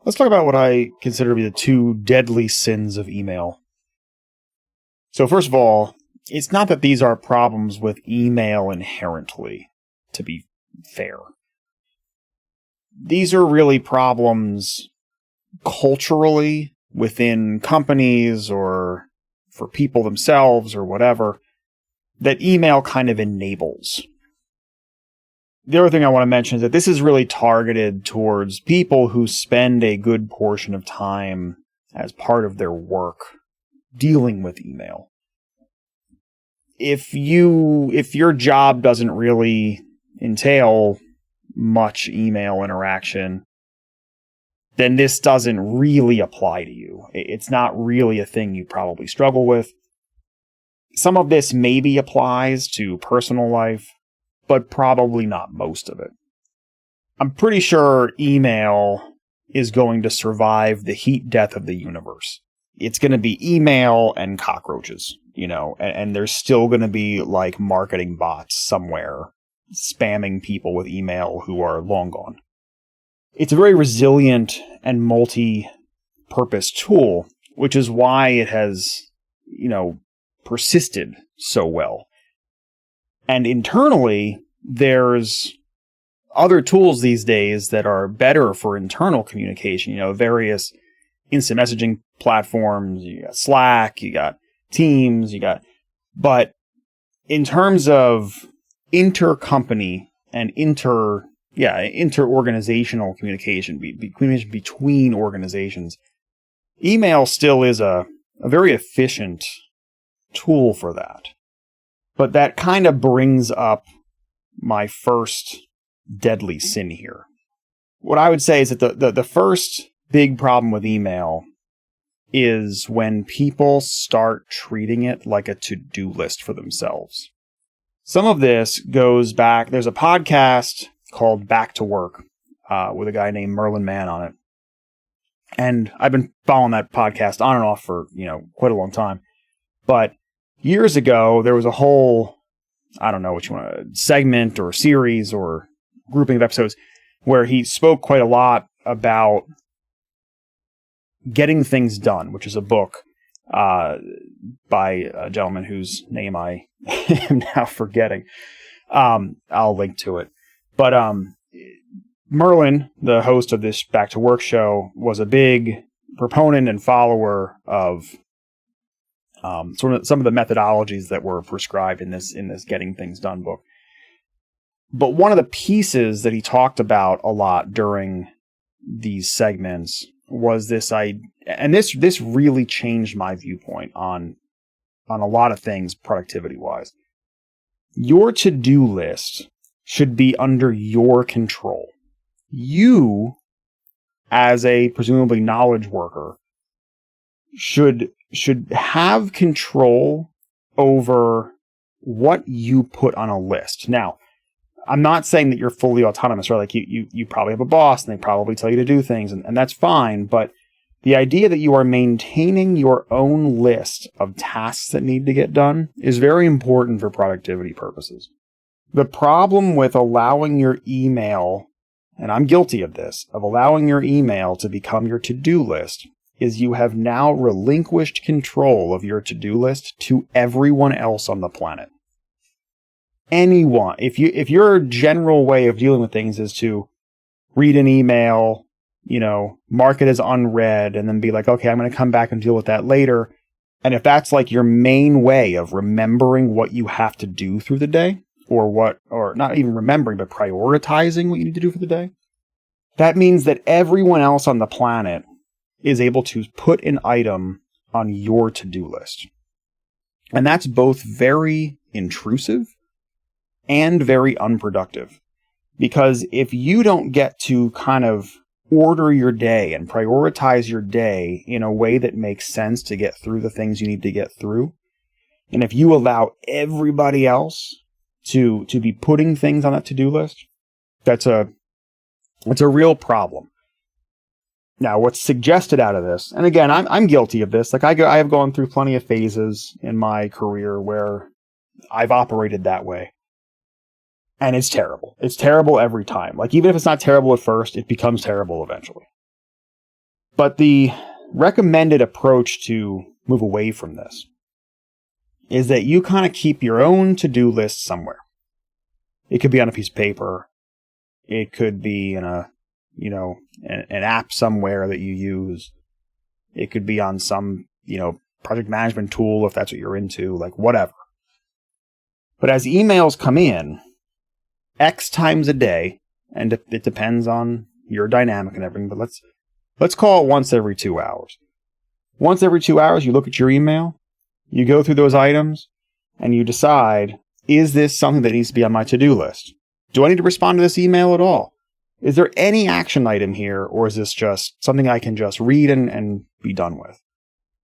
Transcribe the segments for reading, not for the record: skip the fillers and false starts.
Let's talk about what I consider to be the two deadly sins of email. So first of all, it's not that these are problems with email inherently, to be fair. These are really problems culturally within companies or for people themselves or whatever that email kind of enables. The other thing I want to mention is that this is really targeted towards people who spend a good portion of time as part of their work dealing with email. If your job doesn't really entail much email interaction, then this doesn't really apply to you. It's not really a thing you probably struggle with. Some of this maybe applies to personal life, but probably not most of it. I'm pretty sure email is going to survive the heat death of the universe. It's going to be email and cockroaches, and there's still going to be like marketing bots somewhere spamming people with email who are long gone. It's a very resilient and multi-purpose tool, which is why it has, persisted so well. And internally, there's other tools these days that are better for internal communication, various instant messaging platforms. You got Slack, you got Teams, but in terms of intercompany and interorganizational communication, between organizations, email still is a very efficient tool for that. But that kind of brings up my first deadly sin here. What I would say is that the first big problem with email is when people start treating it like a to-do list for themselves. Some of this goes back. There's a podcast called Back to Work with a guy named Merlin Mann on it. And I've been following that podcast on and off for, quite a long time. But years ago, there was a whole, I don't know what you want, segment or series or grouping of episodes where he spoke quite a lot about Getting Things Done, which is a book by a gentleman whose name I am now forgetting. I'll link to it. But Merlin, the host of this Back to Work show, was a big proponent and follower of some of the methodologies that were prescribed in this Getting Things Done book. But one of the pieces that he talked about a lot during these segments was this idea, and this really changed my viewpoint on a lot of things productivity-wise. Your to-do list should be under your control. You, as a presumably knowledge worker, should have control over what you put on a list. Now, I'm not saying that you're fully autonomous, right? Like you probably have a boss and they probably tell you to do things, and that's fine. But the idea that you are maintaining your own list of tasks that need to get done is very important for productivity purposes. The problem with allowing your email, and I'm guilty of this, of allowing your email to become your to-do list, is you have now relinquished control of your to-do list to everyone else on the planet. Anyone. If your general way of dealing with things is to read an email, mark it as unread, and then be like, okay, I'm going to come back and deal with that later. And if that's like your main way of remembering what you have to do through the day, or not even remembering, but prioritizing what you need to do for the day, that means that everyone else on the planet is able to put an item on your to-do list. And that's both very intrusive and very unproductive. Because if you don't get to kind of order your day and prioritize your day in a way that makes sense to get through the things you need to get through, and if you allow everybody else to be putting things on that to-do list, that's a real problem. Now, what's suggested out of this, and again, I'm guilty of this. Like I have gone through plenty of phases in my career where I've operated that way. And it's terrible. It's terrible every time. Like, even if it's not terrible at first, it becomes terrible eventually. But the recommended approach to move away from this is that you kind of keep your own to-do list somewhere. It could be on a piece of paper. It could be in an app somewhere that you use. It could be on some, project management tool if that's what you're into, like whatever. But as emails come in, X times a day, and it depends on your dynamic and everything, but let's call it once every 2 hours. Once every 2 hours, you look at your email, you go through those items, and you decide, is this something that needs to be on my to-do list? Do I need to respond to this email at all? Is there any action item here, or is this just something I can just read and be done with?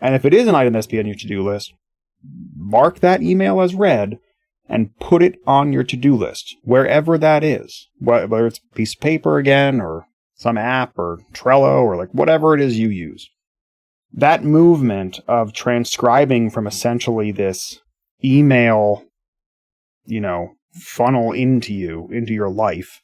And if it is an item that's be on your to-do list, mark that email as read and put it on your to-do list, wherever that is. Whether it's a piece of paper again, or some app, or Trello, or like whatever it is you use. That movement of transcribing from essentially this email, funnel into your life,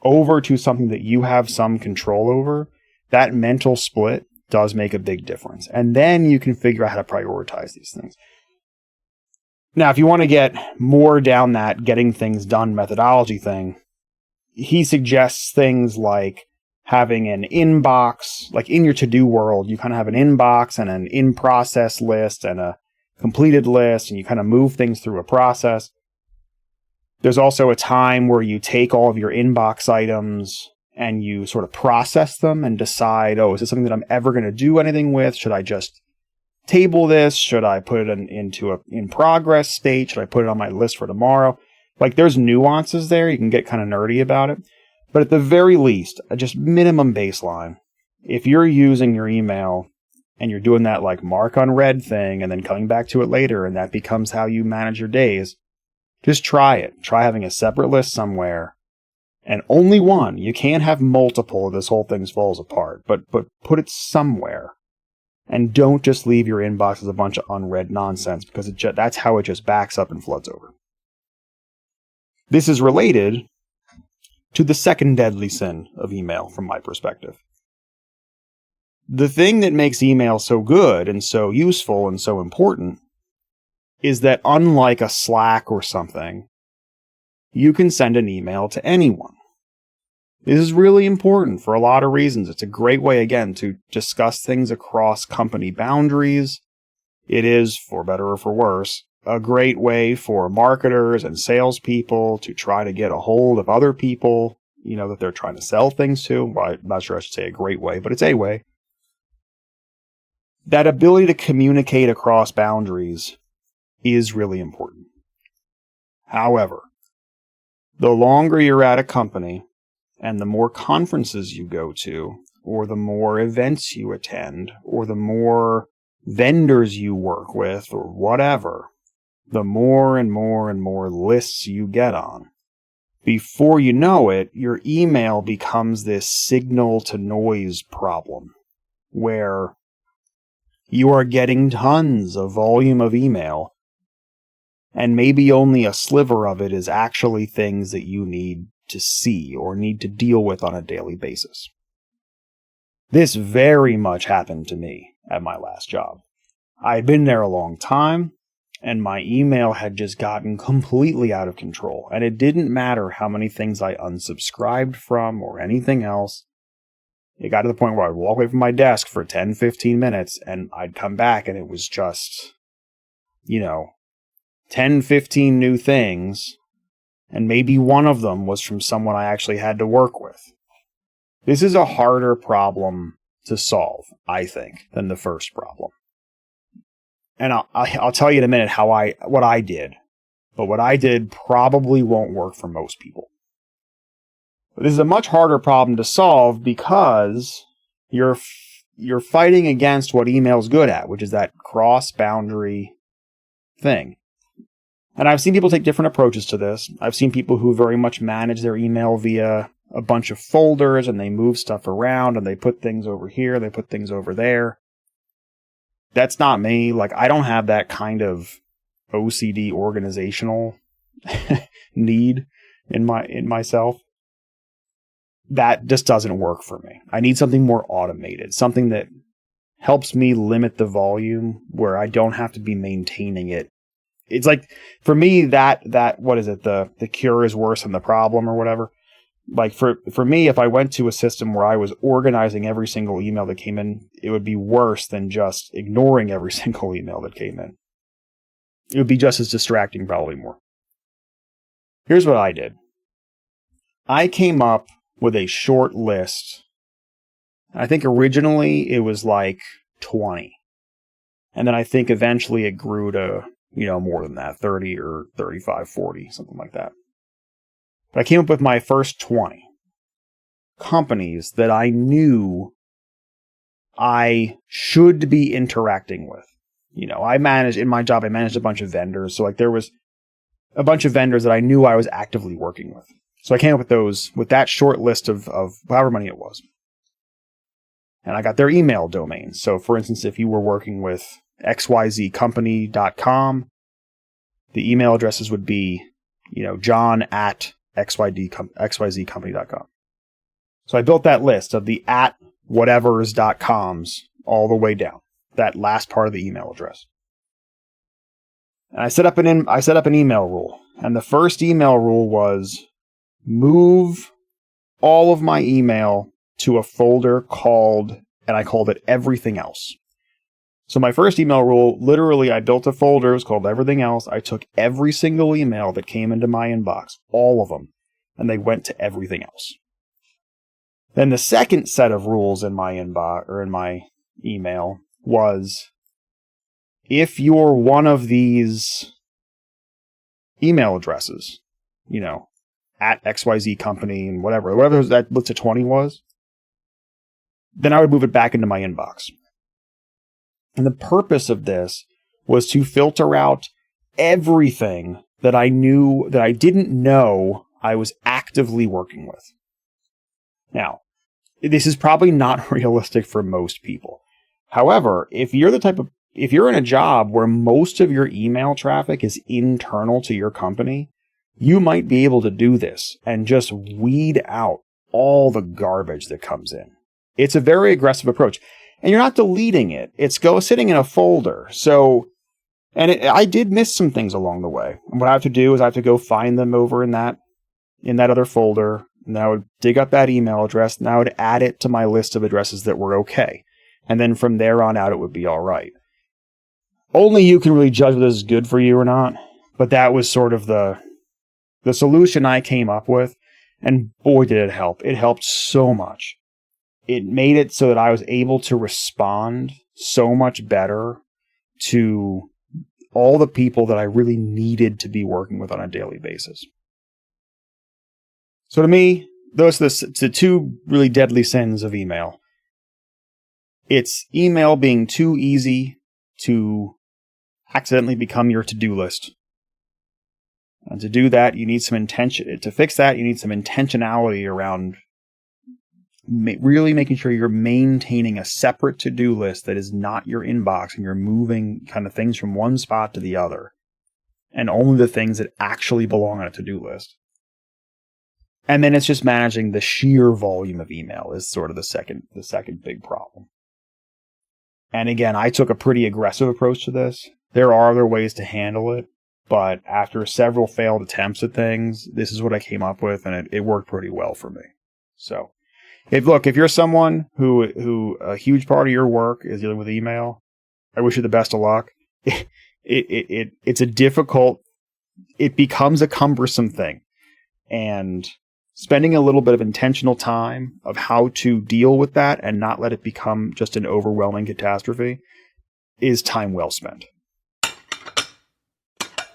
over to something that you have some control over, that mental split does make a big difference. And then you can figure out how to prioritize these things. Now, if you want to get more down that getting things done methodology thing, he suggests things like having an inbox, like in your to-do world, you kind of have an inbox and an in-process list and a completed list, and you kind of move things through a process. There's also a time where you take all of your inbox items and you sort of process them and decide, is this something that I'm ever going to do anything with? Should I just table this? Should I put it into a in progress state? Should I put it on my list for tomorrow? Like, there's nuances there. You can get kind of nerdy about it. But at the very least, just minimum baseline, if you're using your email and you're doing that like mark unread thing and then coming back to it later, and that becomes how you manage your days, just try it. Try having a separate list somewhere, and only one. You can't have multiple or this whole thing falls apart, but put it somewhere. And don't just leave your inbox as a bunch of unread nonsense, because that's how it just backs up and floods over. This is related to the second deadly sin of email from my perspective. The thing that makes email so good and so useful and so important is that, unlike a Slack or something, you can send an email to anyone. This is really important for a lot of reasons. It's a great way, again, to discuss things across company boundaries. It is, for better or for worse, a great way for marketers and salespeople to try to get a hold of other people, that they're trying to sell things to. Well, I'm not sure I should say a great way, but it's a way. That ability to communicate across boundaries is really important. However, the longer you're at a company and the more conferences you go to, or the more events you attend, or the more vendors you work with, or whatever, the more and more and more lists you get on. Before you know it, your email becomes this signal to noise problem, where you are getting tons of volume of email, and maybe only a sliver of it is actually things that you need to see or need to deal with on a daily basis. This very much happened to me at my last job. I had been there a long time, and my email had just gotten completely out of control, and it didn't matter how many things I unsubscribed from or anything else. It got to the point where I'd walk away from my desk for 10, 15 minutes, and I'd come back, and it was just, 10, 15 new things, and maybe one of them was from someone I actually had to work with. This is a harder problem to solve, I think, than the first problem. And I'll tell you in a minute what I did. But what I did probably won't work for most people. But this is a much harder problem to solve because you're fighting against what email's good at, which is that cross-boundary thing. And I've seen people take different approaches to this. I've seen people who very much manage their email via a bunch of folders, and they move stuff around, and they put things over here, they put things over there. That's not me. Like, I don't have that kind of OCD organizational need in myself. that just doesn't work for me. I need something more automated, something that helps me limit the volume where I don't have to be maintaining it. It's like, for me, that what is it? The cure is worse than the problem or whatever. Like for me, if I went to a system where I was organizing every single email that came in, it would be worse than just ignoring every single email that came in. It would be just as distracting, probably more. Here's what I did. I came up with a short list. I think originally it was like 20. And then I think eventually it grew to, more than that, 30 or 35, 40, something like that. But I came up with my first 20 companies that I knew I should be interacting with. I managed a bunch of vendors. So like there was a bunch of vendors that I knew I was actively working with. So I came up with that short list of however many it was. And I got their email domains. So for instance, if you were working with xyzcompany.com, the email addresses would be, John at xyzcompany.com. So I built that list of the at whatevers.coms all the way down, that last part of the email address. And I set up an email rule. And the first email rule was move all of my email to a folder I called it everything else. So my first email rule, literally I built a folder, it was called everything else. I took every single email that came into my inbox, all of them, and they went to everything else. Then the second set of rules in my inbox or in my email was, if you're one of these email addresses, at XYZ company and whatever that list of 20 was, then I would move it back into my inbox. And the purpose of this was to filter out everything that I didn't know I was actively working with. Now, this is probably not realistic for most people. However, if you're in a job where most of your email traffic is internal to your company, you might be able to do this and just weed out all the garbage that comes in. It's a very aggressive approach. And you're not deleting it. It's sitting in a folder. So, I did miss some things along the way. And what I have to do is I have to go find them over in that other folder. And I would dig up that email address and I would add it to my list of addresses that were okay. And then from there on out, it would be all right. Only you can really judge whether this is good for you or not. But that was sort of the solution I came up with. And boy, did it help. It helped so much. It made it so that I was able to respond so much better to all the people that I really needed to be working with on a daily basis. So to me, those are the two really deadly sins of email. It's email being too easy to accidentally become your to-do list. And to do that, you need some intention. To fix that, you need some intentionality around really making sure you're maintaining a separate to-do list that is not your inbox and you're moving kind of things from one spot to the other and only the things that actually belong on a to-do list. And then it's just managing the sheer volume of email is sort of the second big problem. And again, I took a pretty aggressive approach to this. There are other ways to handle it, but after several failed attempts at things, this is what I came up with and it worked pretty well for me. So if you're someone who a huge part of your work is dealing with email, I wish you the best of luck. It becomes a cumbersome thing. And spending a little bit of intentional time of how to deal with that and not let it become just an overwhelming catastrophe is time well spent.